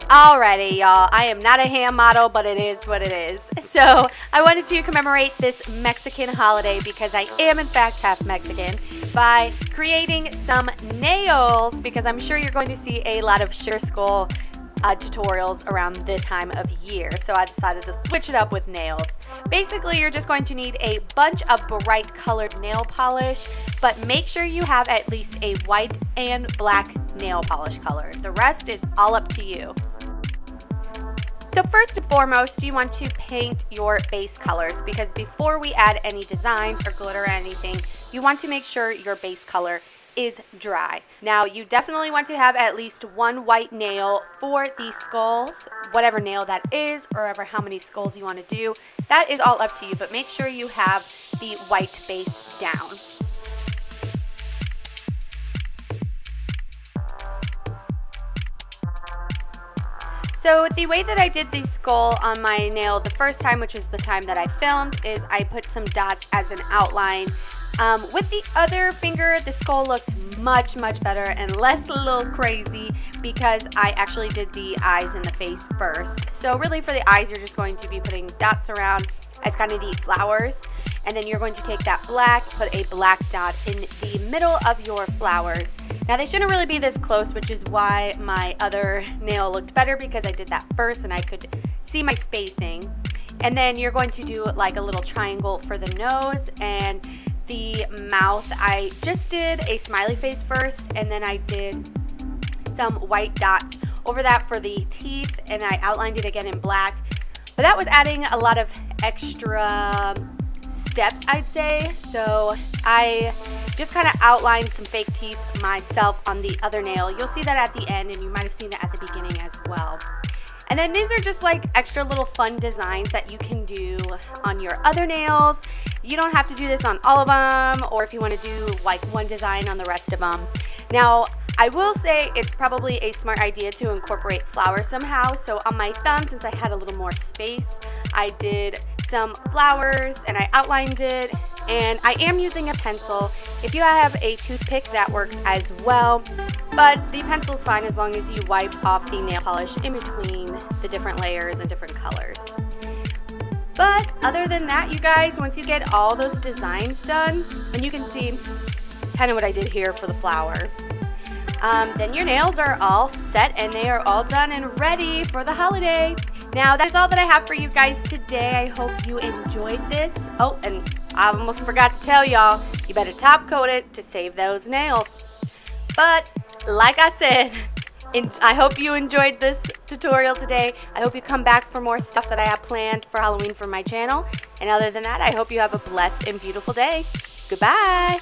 Alrighty, y'all. I am not a ham model, but it is what it is. So I wanted to commemorate this Mexican holiday, because I am in fact half Mexican, by creating some nails, because I'm sure you're going to see a lot of sugar skull tutorials around this time of year. So I decided to switch it up with nails. Basically, you're just going to need a bunch of bright colored nail polish, but make sure you have at least a white and black nail polish color. The rest is all up to you. So first and foremost, you want to paint your base colors, because before we add any designs or glitter or anything, you want to make sure your base color is dry. Now, you definitely want to have at least one white nail for the skulls, whatever nail that is, or ever how many skulls you want to do. That is all up to you, but make sure you have the white base down. So the way that I did the skull on my nail the first time, which is the time that I filmed, is I put some dots as an outline. With the other finger, the skull looked much better and less a little crazy, because I actually did the eyes and the face first. So really for the eyes, you're just going to be putting dots around as kind of the flowers, and then you're going to take that black, put a black dot in the middle of your flowers. Now, they shouldn't really be this close, which is why my other nail looked better, because I did that first and I could see my spacing. And then you're going to do like a little triangle for the nose and the mouth. I just did a smiley face first, and then I did some white dots over that for the teeth, and I outlined it again in black. But that was adding a lot of extra steps, I'd say. So I just kind of outlined some fake teeth myself on the other nail. You'll see that at the end, and you might have seen that at the beginning as well. And then these are just like extra little fun designs that you can do on your other nails. You don't have to do this on all of them, or if you want to do like one design on the rest of them. Now, I will say it's probably a smart idea to incorporate flowers somehow. So on my thumb, since I had a little more space, I did some flowers and I outlined it, and I am using a pencil. If you have a toothpick, that works as well, but the pencil's fine as long as you wipe off the nail polish in between the different layers and different colors. But other than that, you guys, once you get all those designs done, and you can see kind of what I did here for the flower, then your nails are all set and they are all done and ready for the holiday. Now, that is all that I have for you guys today. I hope you enjoyed this. Oh, and I almost forgot to tell y'all, you better top coat it to save those nails. But like I said, I hope you enjoyed this tutorial today. I hope you come back for more stuff that I have planned for Halloween for my channel. And other than that, I hope you have a blessed and beautiful day. Goodbye.